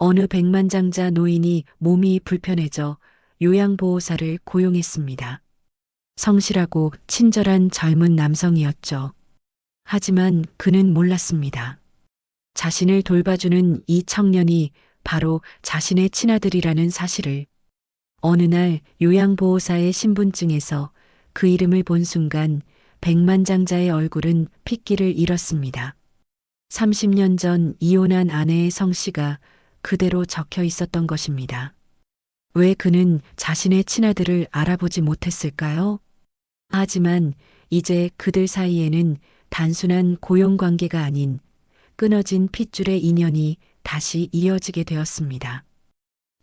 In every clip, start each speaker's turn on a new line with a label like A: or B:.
A: 어느 백만장자 노인이 몸이 불편해져 요양보호사를 고용했습니다. 성실하고 친절한 젊은 남성이었죠. 하지만 그는 몰랐습니다. 자신을 돌봐주는 이 청년이 바로 자신의 친아들이라는 사실을. 어느 날 요양보호사의 신분증에서 그 이름을 본 순간 백만장자의 얼굴은 핏기를 잃었습니다. 30년 전 이혼한 아내의 성씨가 그대로 적혀 있었던 것입니다. 왜 그는 자신의 친아들을 알아보지 못했을까요? 하지만 이제 그들 사이에는 단순한 고용 관계가 아닌 끊어진 핏줄의 인연이 다시 이어지게 되었습니다.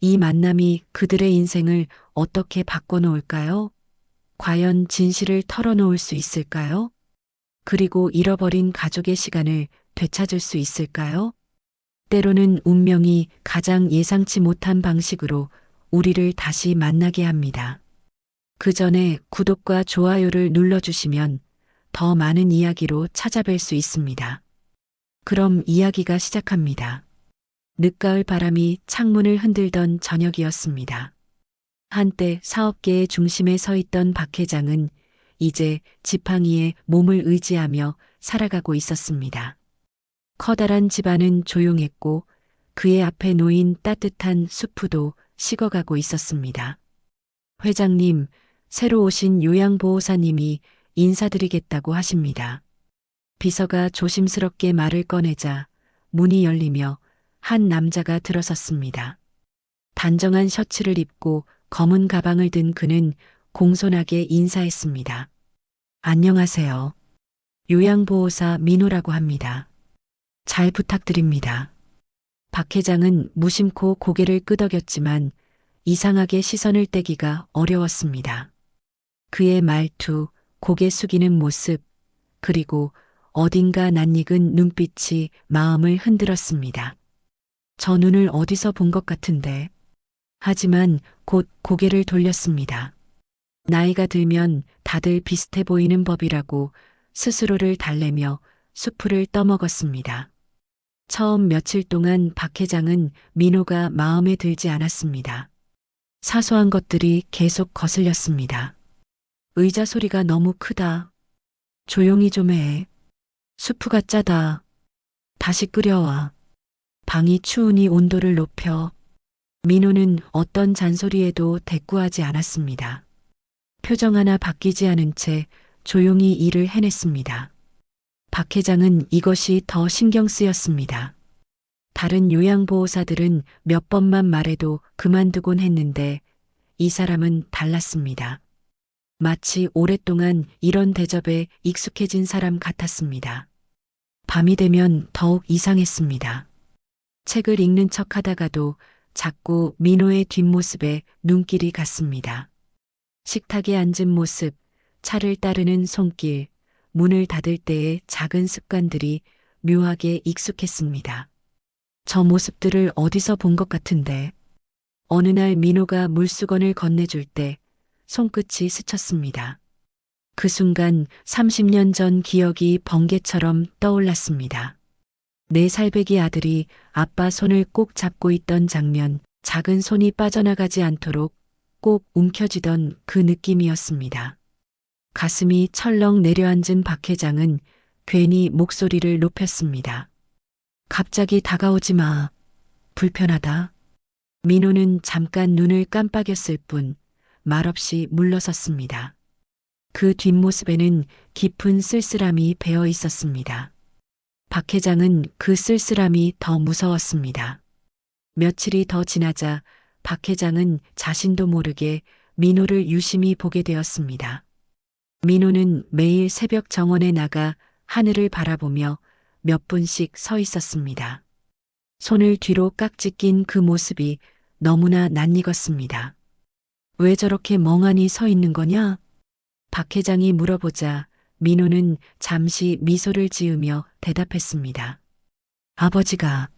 A: 이 만남이 그들의 인생을 어떻게 바꿔놓을까요? 과연 진실을 털어놓을 수 있을까요? 그리고 잃어버린 가족의 시간을 되찾을 수 있을까요? 때로는 운명이 가장 예상치 못한 방식으로 우리를 다시 만나게 합니다. 그 전에 구독과 좋아요를 눌러주시면 더 많은 이야기로 찾아뵐 수 있습니다. 그럼 이야기가 시작합니다. 늦가을 바람이 창문을 흔들던 저녁이었습니다. 한때 사업계의 중심에 서 있던 박 회장은 이제 지팡이에 몸을 의지하며 살아가고 있었습니다. 커다란 집안은 조용했고 그의 앞에 놓인 따뜻한 수프도 식어가고 있었습니다. 회장님, 새로 오신 요양보호사님이 인사드리겠다고 하십니다. 비서가 조심스럽게 말을 꺼내자 문이 열리며 한 남자가 들어섰습니다. 단정한 셔츠를 입고 검은 가방을 든 그는 공손하게 인사했습니다. 안녕하세요. 요양보호사 민호라고 합니다. 잘 부탁드립니다. 박 회장은 무심코 고개를 끄덕였지만 이상하게 시선을 떼기가 어려웠습니다. 그의 말투, 고개 숙이는 모습, 그리고 어딘가 낯익은 눈빛이 마음을 흔들었습니다. 저 눈을 어디서 본 것 같은데. 하지만 곧 고개를 돌렸습니다. 나이가 들면 다들 비슷해 보이는 법이라고 스스로를 달래며 수프를 떠먹었습니다. 처음 며칠 동안 박 회장은 민호가 마음에 들지 않았습니다. 사소한 것들이 계속 거슬렸습니다. 의자 소리가 너무 크다. 조용히 좀 해. 수프가 짜다. 다시 끓여와. 방이 추우니 온도를 높여. 민호는 어떤 잔소리에도 대꾸하지 않았습니다. 표정 하나 바뀌지 않은 채 조용히 일을 해냈습니다. 박 회장은 이것이 더 신경 쓰였습니다. 다른 요양보호사들은 몇 번만 말해도 그만두곤 했는데 이 사람은 달랐습니다. 마치 오랫동안 이런 대접에 익숙해진 사람 같았습니다. 밤이 되면 더욱 이상했습니다. 책을 읽는 척 하다가도 자꾸 민호의 뒷모습에 눈길이 갔습니다. 식탁에 앉은 모습, 차를 따르는 손길, 문을 닫을 때의 작은 습관들이 묘하게 익숙했습니다. 저 모습들을 어디서 본 것 같은데. 어느 날 민호가 물수건을 건네줄 때 손끝이 스쳤습니다. 그 순간 30년 전 기억이 번개처럼 떠올랐습니다. 내 살배기 아들이 아빠 손을 꼭 잡고 있던 장면, 작은 손이 빠져나가지 않도록 꼭 움켜쥐던 그 느낌이었습니다. 가슴이 철렁 내려앉은 박 회장은 괜히 목소리를 높였습니다. 갑자기 다가오지 마. 불편하다. 민호는 잠깐 눈을 깜빡였을 뿐 말없이 물러섰습니다. 그 뒷모습에는 깊은 쓸쓸함이 배어 있었습니다. 박 회장은 그 쓸쓸함이 더 무서웠습니다. 며칠이 더 지나자 박 회장은 자신도 모르게 민호를 유심히 보게 되었습니다. 민호는 매일 새벽 정원에 나가 하늘을 바라보며 몇 분씩 서 있었습니다. 손을 뒤로 깍지 낀 그 모습이 너무나 낯익었습니다. 왜 저렇게 멍하니 서 있는 거냐? 박 회장이 물어보자 민호는 잠시 미소를 지으며 대답했습니다. 아버지가,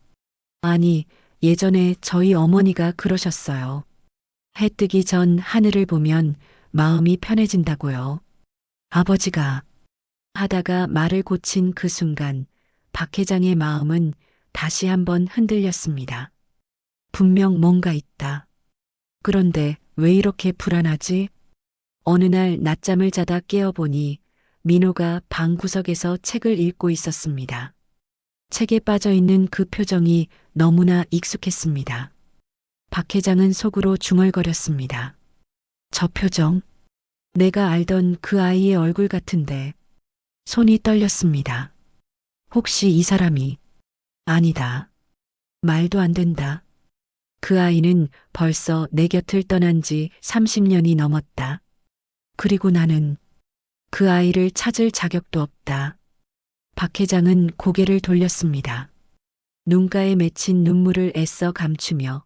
A: 아니, 예전에 저희 어머니가 그러셨어요. 해 뜨기 전 하늘을 보면 마음이 편해진다고요. 아버지가 하다가 말을 고친 그 순간 박 회장의 마음은 다시 한번 흔들렸습니다. 분명 뭔가 있다. 그런데 왜 이렇게 불안하지? 어느 날 낮잠을 자다 깨어보니 민호가 방 구석에서 책을 읽고 있었습니다. 책에 빠져 있는 그 표정이 너무나 익숙했습니다. 박 회장은 속으로 중얼거렸습니다. 저 표정, 내가 알던 그 아이의 얼굴 같은데. 손이 떨렸습니다. 혹시 이 사람이? 아니다. 말도 안 된다. 그 아이는 벌써 내 곁을 떠난 지 30년이 넘었다. 그리고 나는 그 아이를 찾을 자격도 없다. 박 회장은 고개를 돌렸습니다. 눈가에 맺힌 눈물을 애써 감추며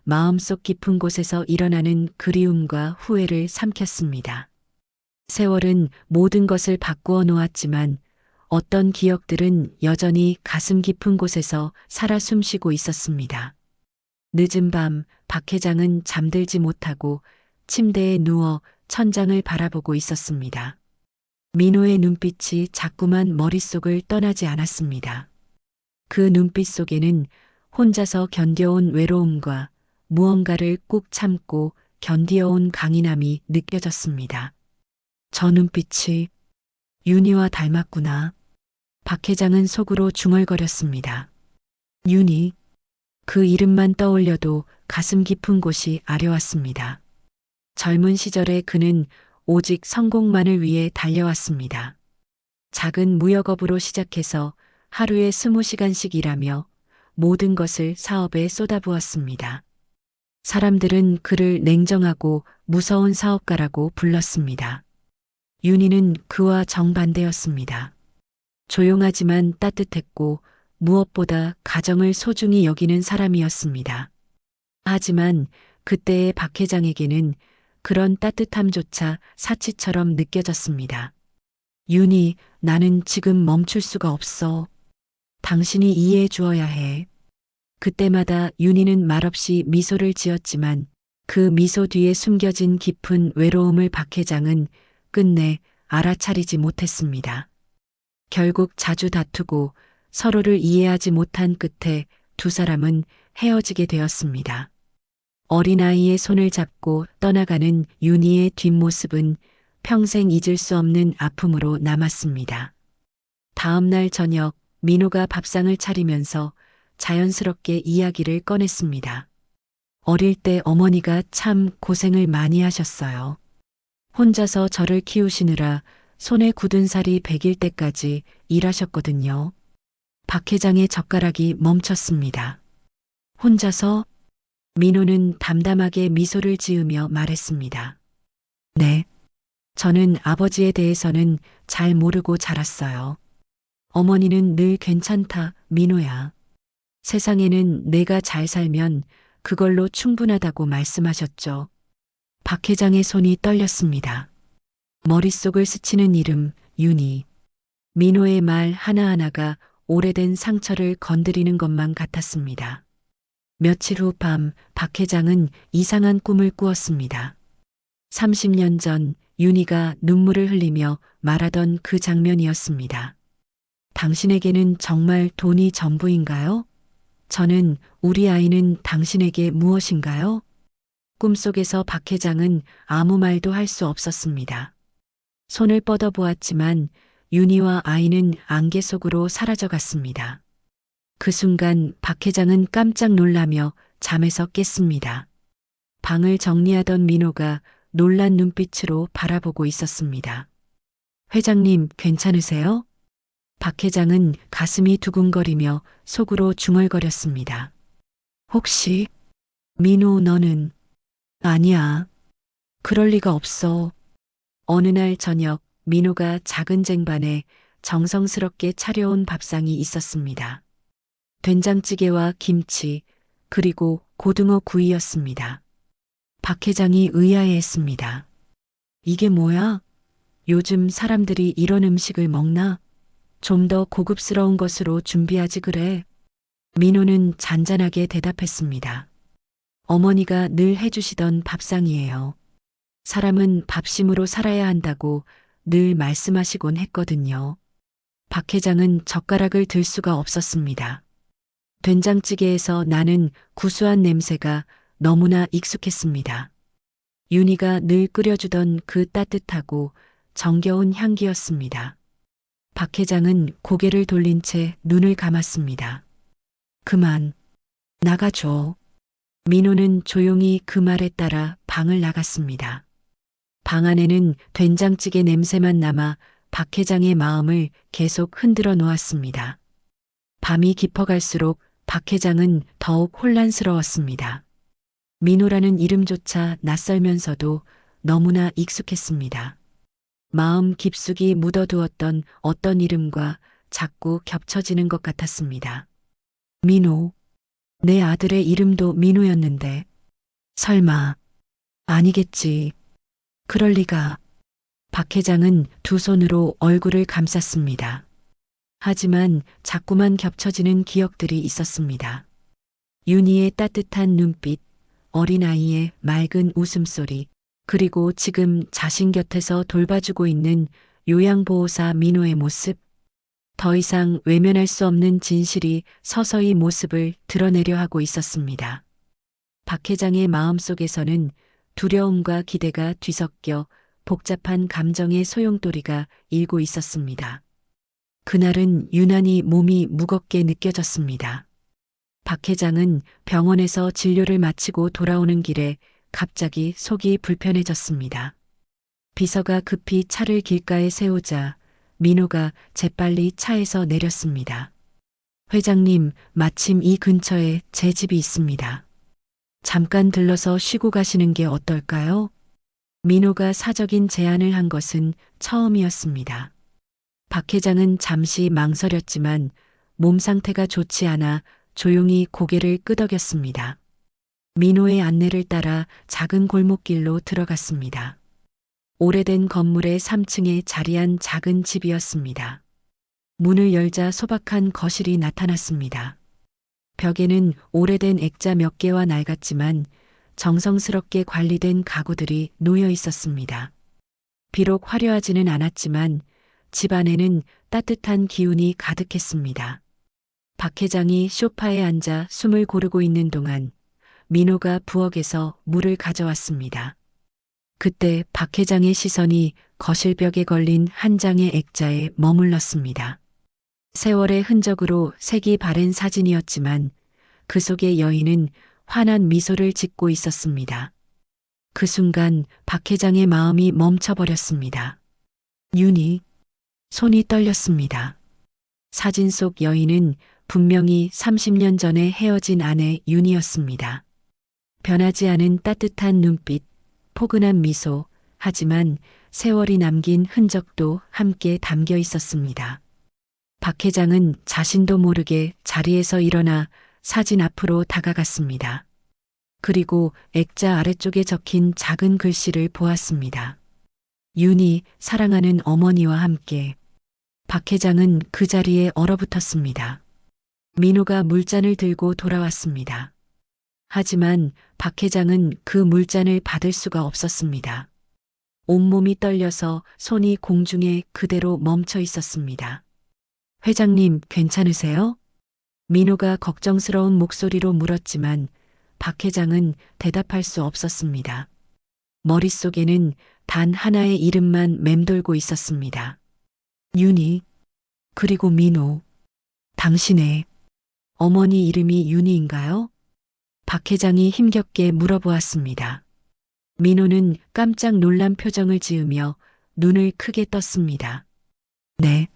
A: 마음속 깊은 곳에서 일어나는 그리움과 후회를 삼켰습니다. 세월은 모든 것을 바꾸어 놓았지만 어떤 기억들은 여전히 가슴 깊은 곳에서 살아 숨쉬고 있었습니다. 늦은 밤 박 회장은 잠들지 못하고 침대에 누워 천장을 바라보고 있었습니다. 민호의 눈빛이 자꾸만 머릿속을 떠나지 않았습니다. 그 눈빛 속에는 혼자서 견뎌온 외로움과 무언가를 꾹 참고 견디어온 강인함이 느껴졌습니다. 저 눈빛이 윤희와 닮았구나. 박 회장은 속으로 중얼거렸습니다. 윤희, 그 이름만 떠올려도 가슴 깊은 곳이 아려왔습니다. 젊은 시절에 그는 오직 성공만을 위해 달려왔습니다. 작은 무역업으로 시작해서 하루에 20시간씩 일하며 모든 것을 사업에 쏟아부었습니다. 사람들은 그를 냉정하고 무서운 사업가라고 불렀습니다. 윤희는 그와 정반대였습니다. 조용하지만 따뜻했고 무엇보다 가정을 소중히 여기는 사람이었습니다. 하지만 그때의 박 회장에게는 그런 따뜻함조차 사치처럼 느껴졌습니다. 윤희, 나는 지금 멈출 수가 없어. 당신이 이해해 주어야 해. 그때마다 윤희는 말없이 미소를 지었지만 그 미소 뒤에 숨겨진 깊은 외로움을 박 회장은 끝내 알아차리지 못했습니다. 결국 자주 다투고 서로를 이해하지 못한 끝에 두 사람은 헤어지게 되었습니다. 어린아이의 손을 잡고 떠나가는 윤희의 뒷모습은 평생 잊을 수 없는 아픔으로 남았습니다. 다음 날 저녁 민호가 밥상을 차리면서 자연스럽게 이야기를 꺼냈습니다. 어릴 때 어머니가 참 고생을 많이 하셨어요. 혼자서 저를 키우시느라 손에 굳은 살이 배길 때까지 일하셨거든요. 박 회장의 젓가락이 멈췄습니다. 혼자서? 민호는 담담하게 미소를 지으며 말했습니다. 네. 저는 아버지에 대해서는 잘 모르고 자랐어요. 어머니는 늘 괜찮다, 민호야. 세상에는 내가 잘 살면 그걸로 충분하다고 말씀하셨죠. 박 회장의 손이 떨렸습니다. 머릿속을 스치는 이름, 윤희. 민호의 말 하나하나가 오래된 상처를 건드리는 것만 같았습니다. 며칠 후 밤 박 회장은 이상한 꿈을 꾸었습니다. 30년 전 윤희가 눈물을 흘리며 말하던 그 장면이었습니다. 당신에게는 정말 돈이 전부인가요? 저는, 우리 아이는 당신에게 무엇인가요? 꿈속에서 박 회장은 아무 말도 할 수 없었습니다. 손을 뻗어보았지만 윤희와 아이는 안개 속으로 사라져갔습니다. 그 순간 박 회장은 깜짝 놀라며 잠에서 깼습니다. 방을 정리하던 민호가 놀란 눈빛으로 바라보고 있었습니다. 회장님, 괜찮으세요? 박 회장은 가슴이 두근거리며 속으로 중얼거렸습니다. 혹시, 민호, 너는? 아니야. 그럴 리가 없어. 어느 날 저녁 민호가 작은 쟁반에 정성스럽게 차려온 밥상이 있었습니다. 된장찌개와 김치, 그리고 고등어 구이였습니다. 박 회장이 의아해했습니다. 이게 뭐야? 요즘 사람들이 이런 음식을 먹나? 좀 더 고급스러운 것으로 준비하지 그래. 민호는 잔잔하게 대답했습니다. 어머니가 늘 해주시던 밥상이에요. 사람은 밥심으로 살아야 한다고 늘 말씀하시곤 했거든요. 박 회장은 젓가락을 들 수가 없었습니다. 된장찌개에서 나는 구수한 냄새가 너무나 익숙했습니다. 윤희가 늘 끓여주던 그 따뜻하고 정겨운 향기였습니다. 박 회장은 고개를 돌린 채 눈을 감았습니다. 그만, 나가줘. 민호는 조용히 그 말에 따라 방을 나갔습니다. 방 안에는 된장찌개 냄새만 남아 박 회장의 마음을 계속 흔들어 놓았습니다. 밤이 깊어갈수록 박 회장은 더욱 혼란스러웠습니다. 민호라는 이름조차 낯설면서도 너무나 익숙했습니다. 마음 깊숙이 묻어두었던 어떤 이름과 자꾸 겹쳐지는 것 같았습니다. 민호. 내 아들의 이름도 민호였는데. 설마. 아니겠지. 그럴 리가. 박 회장은 두 손으로 얼굴을 감쌌습니다. 하지만 자꾸만 겹쳐지는 기억들이 있었습니다. 윤희의 따뜻한 눈빛, 어린아이의 맑은 웃음소리, 그리고 지금 자신 곁에서 돌봐주고 있는 요양보호사 민호의 모습, 더 이상 외면할 수 없는 진실이 서서히 모습을 드러내려 하고 있었습니다. 박 회장의 마음속에서는 두려움과 기대가 뒤섞여 복잡한 감정의 소용돌이가 일고 있었습니다. 그날은 유난히 몸이 무겁게 느껴졌습니다. 박 회장은 병원에서 진료를 마치고 돌아오는 길에 갑자기 속이 불편해졌습니다. 비서가 급히 차를 길가에 세우자 민호가 재빨리 차에서 내렸습니다. 회장님, 마침 이 근처에 제 집이 있습니다. 잠깐 들러서 쉬고 가시는 게 어떨까요? 민호가 사적인 제안을 한 것은 처음이었습니다. 박 회장은 잠시 망설였지만 몸 상태가 좋지 않아 조용히 고개를 끄덕였습니다. 민호의 안내를 따라 작은 골목길로 들어갔습니다. 오래된 건물의 3층에 자리한 작은 집이었습니다. 문을 열자 소박한 거실이 나타났습니다. 벽에는 오래된 액자 몇 개와 낡았지만 정성스럽게 관리된 가구들이 놓여 있었습니다. 비록 화려하지는 않았지만 집 안에는 따뜻한 기운이 가득했습니다. 박 회장이 소파에 앉아 숨을 고르고 있는 동안 민호가 부엌에서 물을 가져왔습니다. 그때 박 회장의 시선이 거실벽에 걸린 한 장의 액자에 머물렀습니다. 세월의 흔적으로 색이 바랜 사진이었지만 그 속의 여인은 환한 미소를 짓고 있었습니다. 그 순간 박 회장의 마음이 멈춰버렸습니다. 윤희. 손이 떨렸습니다. 사진 속 여인은 분명히 30년 전에 헤어진 아내 윤희였습니다. 변하지 않은 따뜻한 눈빛, 포근한 미소, 하지만 세월이 남긴 흔적도 함께 담겨 있었습니다. 박 회장은 자신도 모르게 자리에서 일어나 사진 앞으로 다가갔습니다. 그리고 액자 아래쪽에 적힌 작은 글씨를 보았습니다. 윤희, 사랑하는 어머니와 함께. 박 회장은 그 자리에 얼어붙었습니다. 민호가 물잔을 들고 돌아왔습니다. 하지만 박 회장은 그 물잔을 받을 수가 없었습니다. 온몸이 떨려서 손이 공중에 그대로 멈춰 있었습니다. 회장님, 괜찮으세요? 민호가 걱정스러운 목소리로 물었지만 박 회장은 대답할 수 없었습니다. 머릿속에는 단 하나의 이름만 맴돌고 있었습니다. 윤희, 그리고 민호. 당신의 어머니 이름이 윤희인가요? 박 회장이 힘겹게 물어보았습니다. 민호는 깜짝 놀란 표정을 지으며 눈을 크게 떴습니다. 네,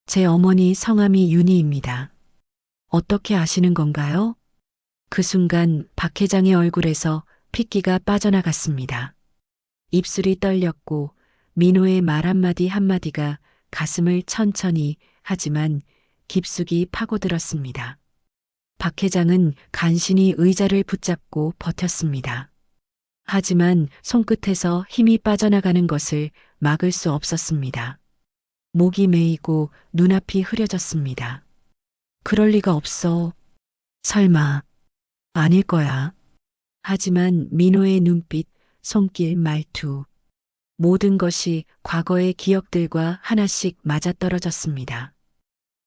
A: 제 어머니 성함이 윤희입니다. 어떻게 아시는 건가요? 그 순간 박 회장의 얼굴에서 핏기가 빠져나갔습니다. 입술이 떨렸고 민호의 말 한마디 한마디가 가슴을 천천히 하지만 깊숙이 파고들었습니다. 박 회장은 간신히 의자를 붙잡고 버텼습니다. 하지만 손끝에서 힘이 빠져나가는 것을 막을 수 없었습니다. 목이 메이고 눈앞이 흐려졌습니다. 그럴 리가 없어. 설마. 아닐 거야. 하지만 민호의 눈빛, 손길, 말투. 모든 것이 과거의 기억들과 하나씩 맞아떨어졌습니다.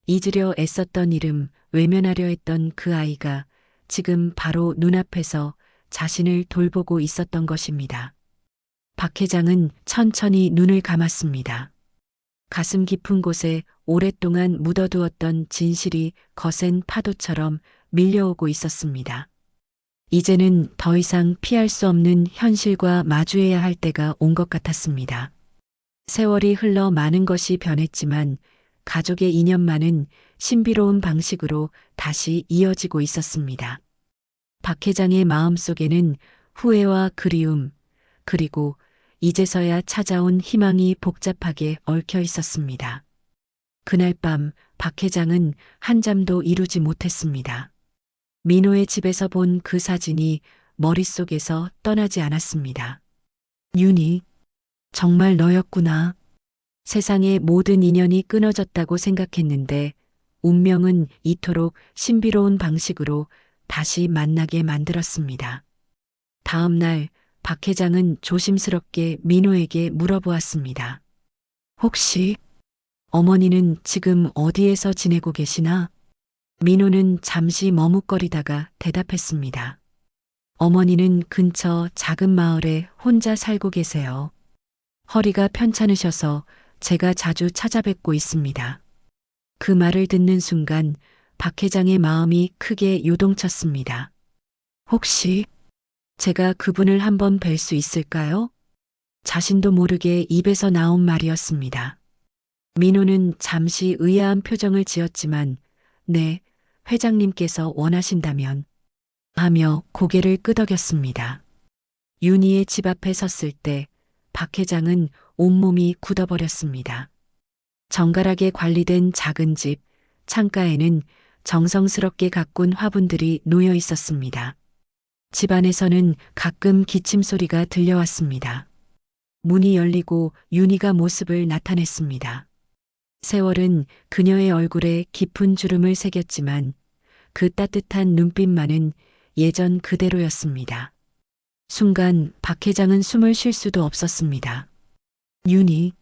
A: 잊으려 애썼던 이름, 외면하려 했던 그 아이가 지금 바로 눈앞에서 자신을 돌보고 있었던 것입니다. 박 회장은 천천히 눈을 감았습니다. 가슴 깊은 곳에 오랫동안 묻어두었던 진실이 거센 파도처럼 밀려오고 있었습니다. 이제는 더 이상 피할 수 없는 현실과 마주해야 할 때가 온 것 같았습니다. 세월이 흘러 많은 것이 변했지만 가족의 인연만은 신비로운 방식으로 다시 이어지고 있었습니다. 박 회장의 마음속에는 후회와 그리움, 그리고 이제서야 찾아온 희망이 복잡하게 얽혀 있었습니다. 그날 밤 박 회장은 한잠도 이루지 못했습니다. 민호의 집에서 본 그 사진이 머릿속에서 떠나지 않았습니다. 윤희, 정말 너였구나. 세상의 모든 인연이 끊어졌다고 생각했는데 운명은 이토록 신비로운 방식으로 다시 만나게 만들었습니다. 다음 날 박 회장은 조심스럽게 민호에게 물어보았습니다. 혹시 어머니는 지금 어디에서 지내고 계시나? 민호는 잠시 머뭇거리다가 대답했습니다. 어머니는 근처 작은 마을에 혼자 살고 계세요. 허리가 편찮으셔서 제가 자주 찾아뵙고 있습니다. 그 말을 듣는 순간 박 회장의 마음이 크게 요동쳤습니다. 혹시 제가 그분을 한번 뵐 수 있을까요? 자신도 모르게 입에서 나온 말이었습니다. 민호는 잠시 의아한 표정을 지었지만 네, 회장님께서 원하신다면 하며 고개를 끄덕였습니다. 윤희의 집 앞에 섰을 때 박 회장은 온몸이 굳어버렸습니다. 정갈하게 관리된 작은 집, 창가에는 정성스럽게 가꾼 화분들이 놓여 있었습니다. 집 안에서는 가끔 기침 소리가 들려왔습니다. 문이 열리고 윤희가 모습을 나타냈습니다. 세월은 그녀의 얼굴에 깊은 주름을 새겼지만 그 따뜻한 눈빛만은 예전 그대로였습니다. 순간 박 회장은 숨을 쉴 수도 없었습니다. 윤희,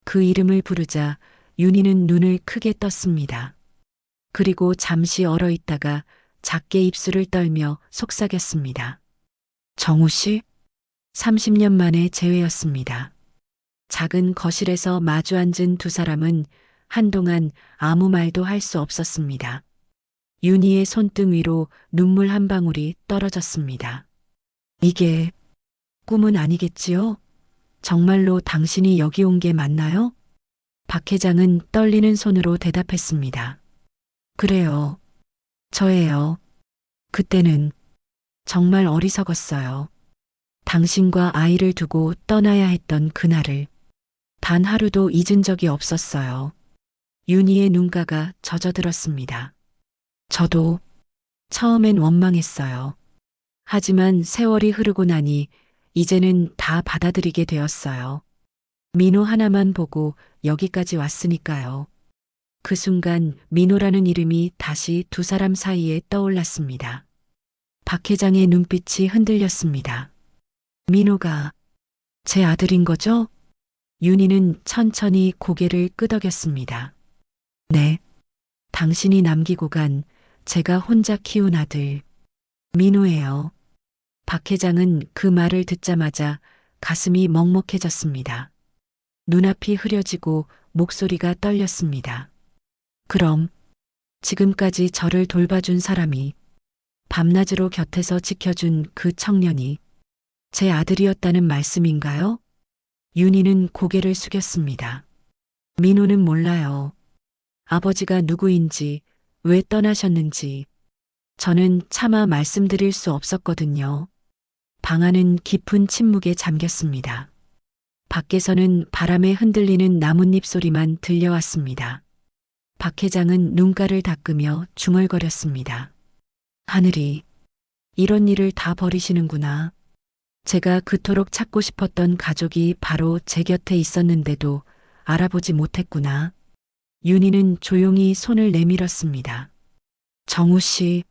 A: 그 이름을 부르자 윤희는 눈을 크게 떴습니다. 그리고 잠시 얼어있다가 작게 입술을 떨며 속삭였습니다. 정우 씨? 30년 만에 재회였습니다. 작은 거실에서 마주 앉은 두 사람은 한동안 아무 말도 할 수 없었습니다. 윤희의 손등 위로 눈물 한 방울이 떨어졌습니다. 이게 꿈은 아니겠지요? 정말로 당신이 여기 온 게 맞나요? 박 회장은 떨리는 손으로 대답했습니다. 그래요. 저예요. 그때는 정말 어리석었어요. 당신과 아이를 두고 떠나야 했던 그날을 단 하루도 잊은 적이 없었어요. 윤희의 눈가가 젖어들었습니다. 저도 처음엔 원망했어요. 하지만 세월이 흐르고 나니 이제는 다 받아들이게 되었어요. 민호 하나만 보고 여기까지 왔으니까요. 그 순간 민호라는 이름이 다시 두 사람 사이에 떠올랐습니다. 박 회장의 눈빛이 흔들렸습니다. 민호가 제 아들인 거죠? 윤희는 천천히 고개를 끄덕였습니다. 네, 당신이 남기고 간 제가 혼자 키운 아들, 민호예요. 박 회장은 그 말을 듣자마자 가슴이 먹먹해졌습니다. 눈앞이 흐려지고 목소리가 떨렸습니다. 그럼 지금까지 저를 돌봐준 사람이, 밤낮으로 곁에서 지켜준 그 청년이 제 아들이었다는 말씀인가요? 윤희는 고개를 숙였습니다. 민호는 몰라요. 아버지가 누구인지, 왜 떠나셨는지 저는 차마 말씀드릴 수 없었거든요. 방 안은 깊은 침묵에 잠겼습니다. 밖에서는 바람에 흔들리는 나뭇잎 소리만 들려왔습니다. 박 회장은 눈가를 닦으며 중얼거렸습니다. 하늘이 이런 일을 다 버리시는구나. 제가 그토록 찾고 싶었던 가족이 바로 제 곁에 있었는데도 알아보지 못했구나. 윤희는 조용히 손을 내밀었습니다. 정우 씨,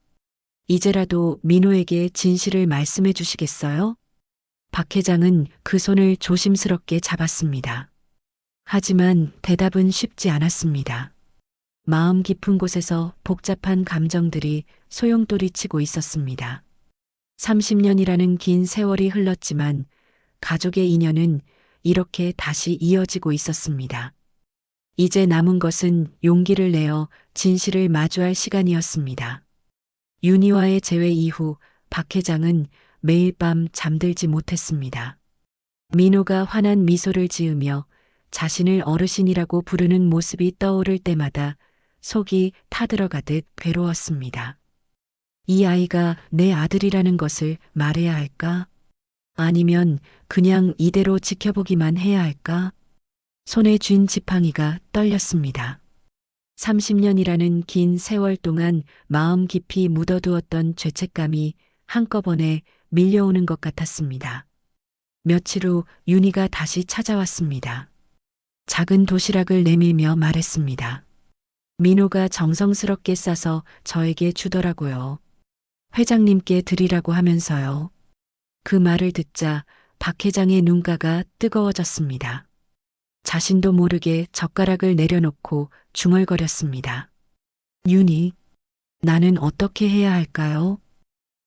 A: 이제라도 민호에게 진실을 말씀해 주시겠어요? 박 회장은 그 손을 조심스럽게 잡았습니다. 하지만 대답은 쉽지 않았습니다. 마음 깊은 곳에서 복잡한 감정들이 소용돌이치고 있었습니다. 30년이라는 긴 세월이 흘렀지만 가족의 인연은 이렇게 다시 이어지고 있었습니다. 이제 남은 것은 용기를 내어 진실을 마주할 시간이었습니다. 윤희와의 재회 이후 박 회장은 매일 밤 잠들지 못했습니다. 민호가 환한 미소를 지으며 자신을 어르신이라고 부르는 모습이 떠오를 때마다 속이 타들어가듯 괴로웠습니다. 이 아이가 내 아들이라는 것을 말해야 할까? 아니면 그냥 이대로 지켜보기만 해야 할까? 손에 쥔 지팡이가 떨렸습니다. 30년이라는 긴 세월 동안 마음 깊이 묻어두었던 죄책감이 한꺼번에 밀려오는 것 같았습니다. 며칠 후 윤희가 다시 찾아왔습니다. 작은 도시락을 내밀며 말했습니다. 민호가 정성스럽게 싸서 저에게 주더라고요. 회장님께 드리라고 하면서요. 그 말을 듣자 박 회장의 눈가가 뜨거워졌습니다. 자신도 모르게 젓가락을 내려놓고 중얼거렸습니다. 윤희, 나는 어떻게 해야 할까요?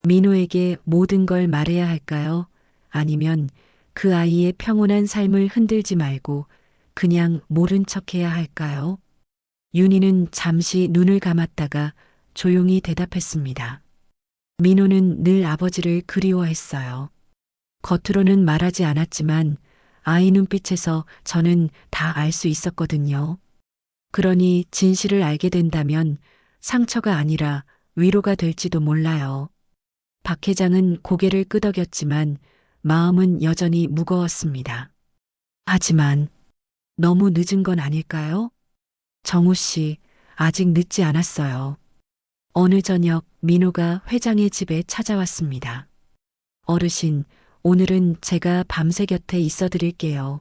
A: 민호에게 모든 걸 말해야 할까요? 아니면 그 아이의 평온한 삶을 흔들지 말고 그냥 모른 척 해야 할까요? 윤희는 잠시 눈을 감았다가 조용히 대답했습니다. 민호는 늘 아버지를 그리워했어요. 겉으로는 말하지 않았지만 아이 눈빛에서 저는 다 알 수 있었거든요. 그러니 진실을 알게 된다면 상처가 아니라 위로가 될지도 몰라요. 박 회장은 고개를 끄덕였지만 마음은 여전히 무거웠습니다. 하지만 너무 늦은 건 아닐까요? 정우 씨, 아직 늦지 않았어요. 어느 저녁 민호가 회장의 집에 찾아왔습니다. 어르신, 오늘은 제가 밤새 곁에 있어 드릴게요.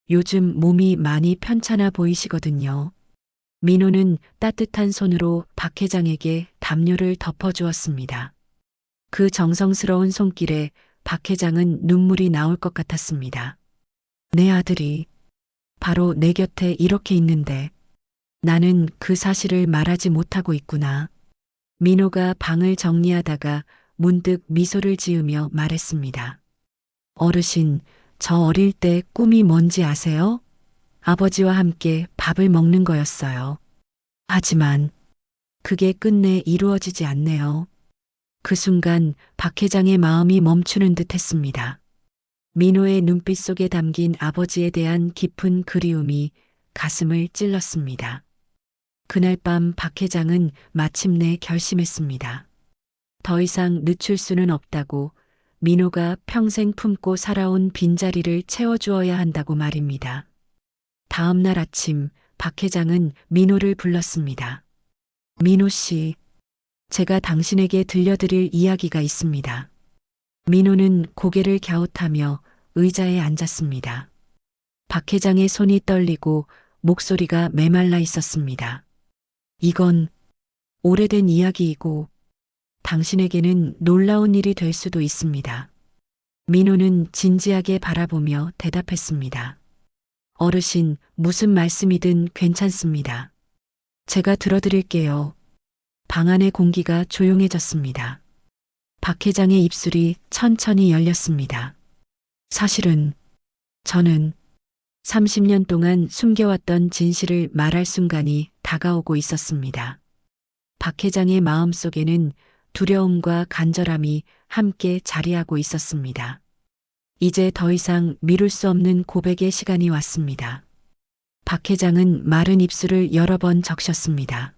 A: 요즘 몸이 많이 편찮아 보이시거든요. 민호는 따뜻한 손으로 박 회장에게 담요를 덮어주었습니다. 그 정성스러운 손길에 박 회장은 눈물이 나올 것 같았습니다. 내 아들이 바로 내 곁에 이렇게 있는데 나는 그 사실을 말하지 못하고 있구나. 민호가 방을 정리하다가 문득 미소를 지으며 말했습니다. 어르신, 저 어릴 때 꿈이 뭔지 아세요? 아버지와 함께 밥을 먹는 거였어요. 하지만 그게 끝내 이루어지지 않네요. 그 순간 박 회장의 마음이 멈추는 듯 했습니다. 민호의 눈빛 속에 담긴 아버지에 대한 깊은 그리움이 가슴을 찔렀습니다. 그날 밤 박 회장은 마침내 결심했습니다. 더 이상 늦출 수는 없다고, 민호가 평생 품고 살아온 빈자리를 채워주어야 한다고 말입니다. 다음 날 아침 박 회장은 민호를 불렀습니다. 민호 씨, 제가 당신에게 들려드릴 이야기가 있습니다. 민호는 고개를 갸웃하며 의자에 앉았습니다. 박 회장의 손이 떨리고 목소리가 메말라 있었습니다. 이건 오래된 이야기이고 당신에게는 놀라운 일이 될 수도 있습니다. 민호는 진지하게 바라보며 대답했습니다. 어르신, 무슨 말씀이든 괜찮습니다. 제가 들어드릴게요. 방 안의 공기가 조용해졌습니다. 박 회장의 입술이 천천히 열렸습니다. 사실은 저는 30년 동안 숨겨왔던 진실을 말할 순간이 다가오고 있었습니다. 박 회장의 마음속에는 두려움과 간절함이 함께 자리하고 있었습니다. 이제 더 이상 미룰 수 없는 고백의 시간이 왔습니다. 박 회장은 마른 입술을 여러 번 적셨습니다.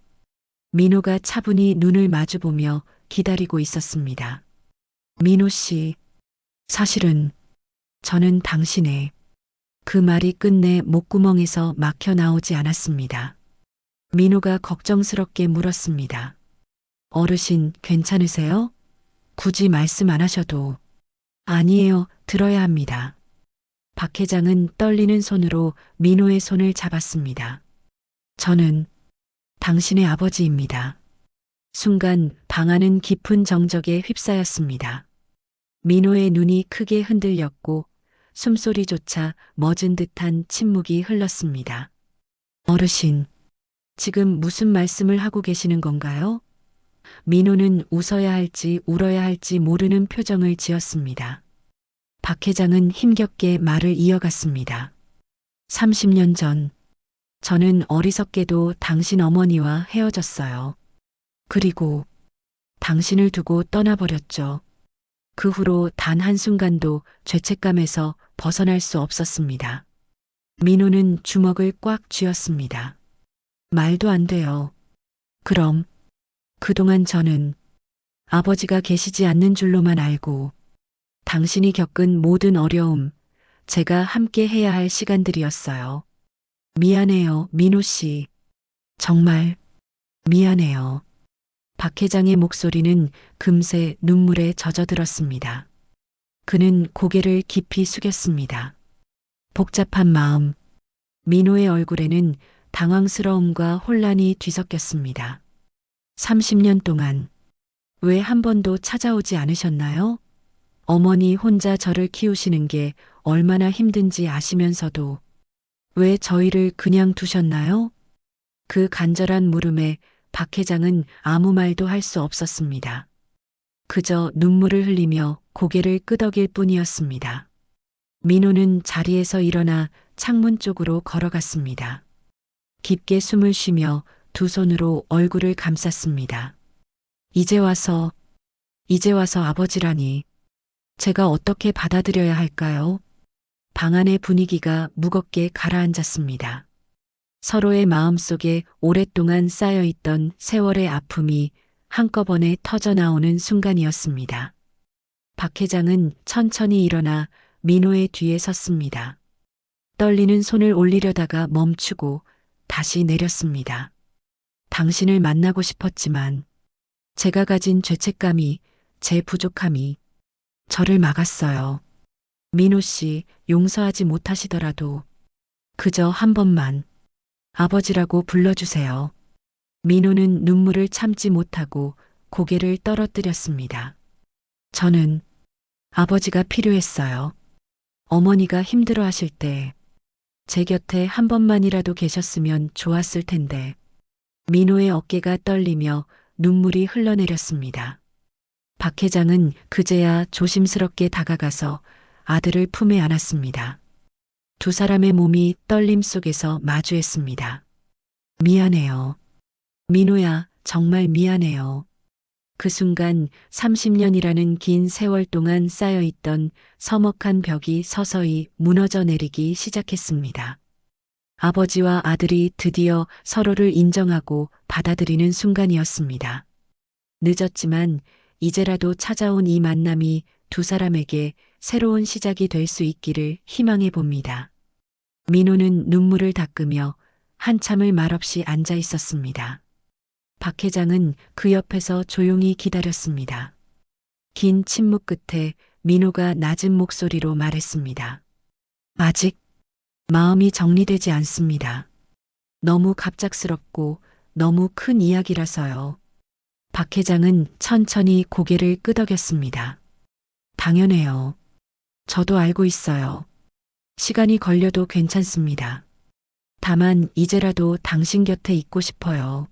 A: 민호가 차분히 눈을 마주보며 기다리고 있었습니다. 민호 씨, 사실은 저는 당신의 그 말이 끝내 목구멍에서 막혀 나오지 않았습니다. 민호가 걱정스럽게 물었습니다. 어르신, 괜찮으세요? 굳이 말씀 안 하셔도. 아니에요, 들어야 합니다. 박 회장은 떨리는 손으로 민호의 손을 잡았습니다. 저는 당신의 아버지입니다. 순간 방 안은 깊은 정적에 휩싸였습니다. 민호의 눈이 크게 흔들렸고 숨소리조차 멎은 듯한 침묵이 흘렀습니다. 어르신, 지금 무슨 말씀을 하고 계시는 건가요? 민호는 웃어야 할지 울어야 할지 모르는 표정을 지었습니다. 박 회장은 힘겹게 말을 이어갔습니다. 30년 전, 저는 어리석게도 당신 어머니와 헤어졌어요. 그리고 당신을 두고 떠나버렸죠. 그 후로 단 한순간도 죄책감에서 벗어날 수 없었습니다. 민호는 주먹을 꽉 쥐었습니다. 말도 안 돼요. 그럼 그동안 저는 아버지가 계시지 않는 줄로만 알고 당신이 겪은 모든 어려움, 제가 함께 해야 할 시간들이었어요. 미안해요, 민호 씨. 정말 미안해요. 박 회장의 목소리는 금세 눈물에 젖어들었습니다. 그는 고개를 깊이 숙였습니다. 복잡한 마음, 민호의 얼굴에는 당황스러움과 혼란이 뒤섞였습니다. 30년 동안 왜 한 번도 찾아오지 않으셨나요? 어머니 혼자 저를 키우시는 게 얼마나 힘든지 아시면서도 왜 저희를 그냥 두셨나요? 그 간절한 물음에 박 회장은 아무 말도 할 수 없었습니다. 그저 눈물을 흘리며 고개를 끄덕일 뿐이었습니다. 민호는 자리에서 일어나 창문 쪽으로 걸어갔습니다. 깊게 숨을 쉬며 두 손으로 얼굴을 감쌌습니다. 이제 와서 아버지라니. 제가 어떻게 받아들여야 할까요? 방 안의 분위기가 무겁게 가라앉았습니다. 서로의 마음속에 오랫동안 쌓여있던 세월의 아픔이 한꺼번에 터져나오는 순간이었습니다. 박 회장은 천천히 일어나 민호의 뒤에 섰습니다. 떨리는 손을 올리려다가 멈추고 다시 내렸습니다. 당신을 만나고 싶었지만 제가 가진 죄책감이, 제 부족함이 저를 막았어요. 민호 씨, 용서하지 못하시더라도 그저 한 번만 아버지라고 불러주세요. 민호는 눈물을 참지 못하고 고개를 떨어뜨렸습니다. 저는 아버지가 필요했어요. 어머니가 힘들어 하실 때 제 곁에 한 번만이라도 계셨으면 좋았을 텐데. 민호의 어깨가 떨리며 눈물이 흘러내렸습니다. 박 회장은 그제야 조심스럽게 다가가서 아들을 품에 안았습니다. 두 사람의 몸이 떨림 속에서 마주했습니다. 미안해요. 민호야, 정말 미안해요. 그 순간 30년이라는 긴 세월 동안 쌓여있던 서먹한 벽이 서서히 무너져 내리기 시작했습니다. 아버지와 아들이 드디어 서로를 인정하고 받아들이는 순간이었습니다. 늦었지만 이제라도 찾아온 이 만남이 두 사람에게 새로운 시작이 될 수 있기를 희망해 봅니다. 민호는 눈물을 닦으며 한참을 말없이 앉아 있었습니다. 박 회장은 그 옆에서 조용히 기다렸습니다. 긴 침묵 끝에 민호가 낮은 목소리로 말했습니다. 아직 마음이 정리되지 않습니다. 너무 갑작스럽고 너무 큰 이야기라서요. 박 회장은 천천히 고개를 끄덕였습니다. 당연해요. 저도 알고 있어요. 시간이 걸려도 괜찮습니다. 다만 이제라도 당신 곁에 있고 싶어요.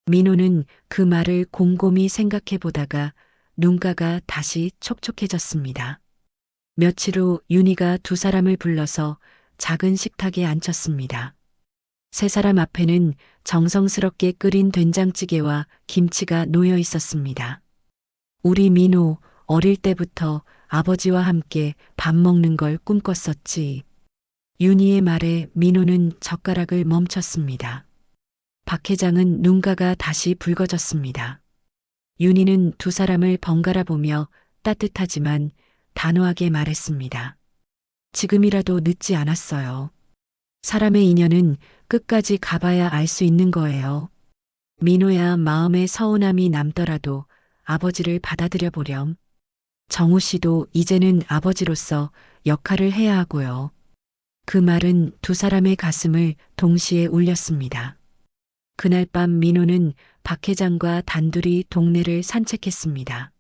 A: 민호는 그 말을 곰곰이 생각해 보다가 눈가가 다시 촉촉해졌습니다. 며칠 후 윤희가 두 사람을 불러서 작은 식탁에 앉혔습니다. 세 사람 앞에는 정성스럽게 끓인 된장찌개와 김치가 놓여 있었습니다. 우리 민호, 어릴 때부터 아버지와 함께 밥 먹는 걸 꿈꿨었지. 윤희의 말에 민호는 젓가락을 멈췄습니다. 박 회장은 눈가가 다시 붉어졌습니다. 윤희는 두 사람을 번갈아 보며 따뜻하지만 단호하게 말했습니다. 지금이라도 늦지 않았어요. 사람의 인연은 끝까지 가봐야 알 수 있는 거예요. 민호야, 마음에 서운함이 남더라도 아버지를 받아들여 보렴. 정우 씨도 이제는 아버지로서 역할을 해야 하고요. 그 말은 두 사람의 가슴을 동시에 울렸습니다. 그날 밤 민호는 박 회장과 단둘이 동네를 산책했습니다.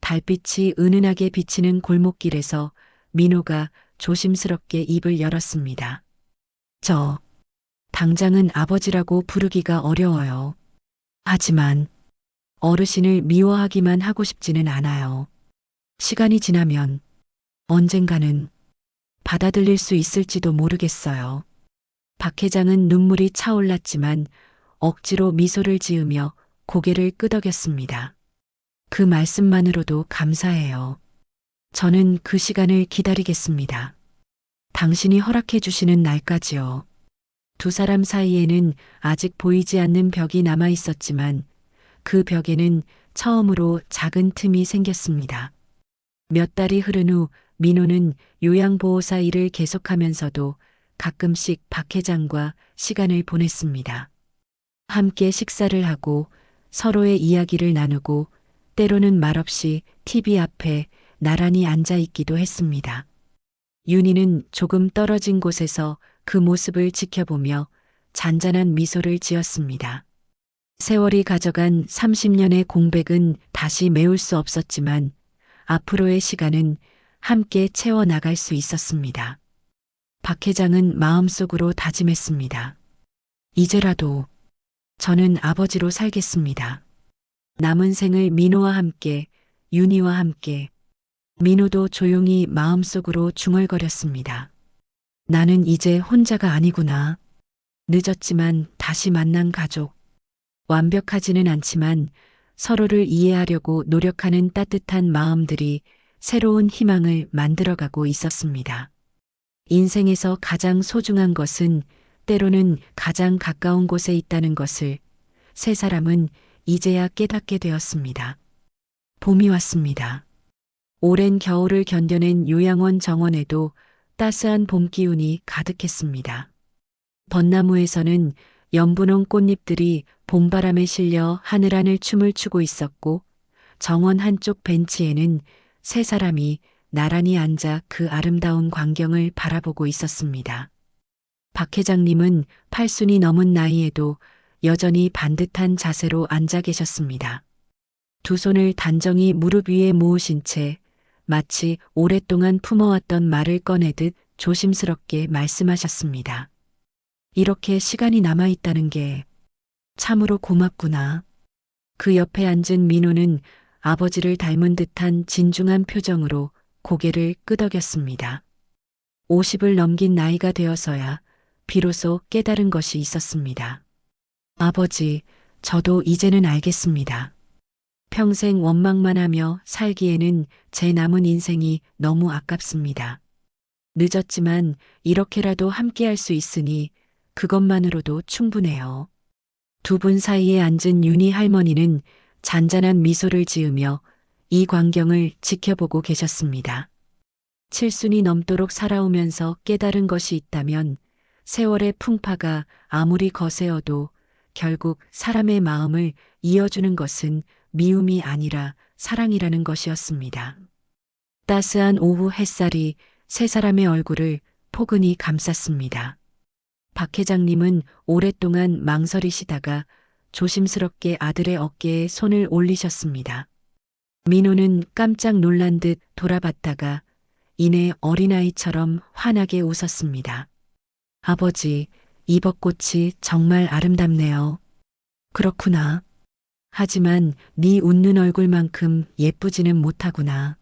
A: 달빛이 은은하게 비치는 골목길에서 민호가 조심스럽게 입을 열었습니다. 당장은 아버지라고 부르기가 어려워요. 하지만 어르신을 미워하기만 하고 싶지는 않아요. 시간이 지나면 언젠가는 받아들일 수 있을지도 모르겠어요. 박 회장은 눈물이 차올랐지만 억지로 미소를 지으며 고개를 끄덕였습니다. 그 말씀만으로도 감사해요. 저는 그 시간을 기다리겠습니다. 당신이 허락해 주시는 날까지요. 두 사람 사이에는 아직 보이지 않는 벽이 남아 있었지만 그 벽에는 처음으로 작은 틈이 생겼습니다. 몇 달이 흐른 후 민호는 요양보호사 일을 계속하면서도 가끔씩 박 회장과 시간을 보냈습니다. 함께 식사를 하고 서로의 이야기를 나누고 때로는 말없이 TV 앞에 나란히 앉아 있기도 했습니다. 윤희는 조금 떨어진 곳에서 그 모습을 지켜보며 잔잔한 미소를 지었습니다. 세월이 가져간 30년의 공백은 다시 메울 수 없었지만 앞으로의 시간은 함께 채워나갈 수 있었습니다. 박 회장은 마음속으로 다짐했습니다. 이제라도 저는 아버지로 살겠습니다. 남은 생을 민호와 함께, 윤희와 함께. 민호도 조용히 마음속으로 중얼거렸습니다. 나는 이제 혼자가 아니구나. 늦었지만 다시 만난 가족. 완벽하지는 않지만 서로를 이해하려고 노력하는 따뜻한 마음들이 새로운 희망을 만들어가고 있었습니다. 인생에서 가장 소중한 것은 때로는 가장 가까운 곳에 있다는 것을 세 사람은 이제야 깨닫게 되었습니다. 봄이 왔습니다. 오랜 겨울을 견뎌낸 요양원 정원에도 따스한 봄 기운이 가득했습니다. 벚나무에서는 연분홍 꽃잎들이 봄바람에 실려 하늘하늘 춤을 추고 있었고 정원 한쪽 벤치에는 세 사람이 나란히 앉아 그 아름다운 광경을 바라보고 있었습니다. 박 회장님은 80이 넘은 나이에도 여전히 반듯한 자세로 앉아 계셨습니다. 두 손을 단정히 무릎 위에 모으신 채 마치 오랫동안 품어왔던 말을 꺼내듯 조심스럽게 말씀하셨습니다. 이렇게 시간이 남아있다는 게 참으로 고맙구나. 그 옆에 앉은 민호는 아버지를 닮은 듯한 진중한 표정으로 고개를 끄덕였습니다. 50을 넘긴 나이가 되어서야 비로소 깨달은 것이 있었습니다. 아버지, 저도 이제는 알겠습니다. 평생 원망만 하며 살기에는 제 남은 인생이 너무 아깝습니다. 늦었지만 이렇게라도 함께할 수 있으니 그것만으로도 충분해요. 두 분 사이에 앉은 윤희 할머니는 잔잔한 미소를 지으며 이 광경을 지켜보고 계셨습니다. 7순이 넘도록 살아오면서 깨달은 것이 있다면 세월의 풍파가 아무리 거세어도 결국 사람의 마음을 이어주는 것은 미움이 아니라 사랑이라는 것이었습니다. 따스한 오후 햇살이 세 사람의 얼굴을 포근히 감쌌습니다. 박 회장님은 오랫동안 망설이시다가 조심스럽게 아들의 어깨에 손을 올리셨습니다. 민호는 깜짝 놀란 듯 돌아봤다가 이내 어린아이처럼 환하게 웃었습니다. 아버지, 이 벚꽃이 정말 아름답네요. 그렇구나. 하지만 네 웃는 얼굴만큼 예쁘지는 못하구나.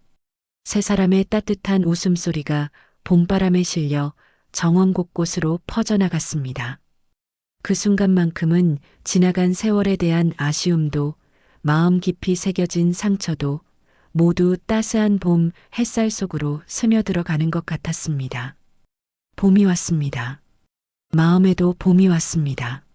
A: 세 사람의 따뜻한 웃음소리가 봄바람에 실려 정원 곳곳으로 퍼져나갔습니다. 그 순간만큼은 지나간 세월에 대한 아쉬움도 마음 깊이 새겨진 상처도 모두 따스한 봄 햇살 속으로 스며들어 가는 것 같았습니다. 봄이 왔습니다. 마음에도 봄이 왔습니다.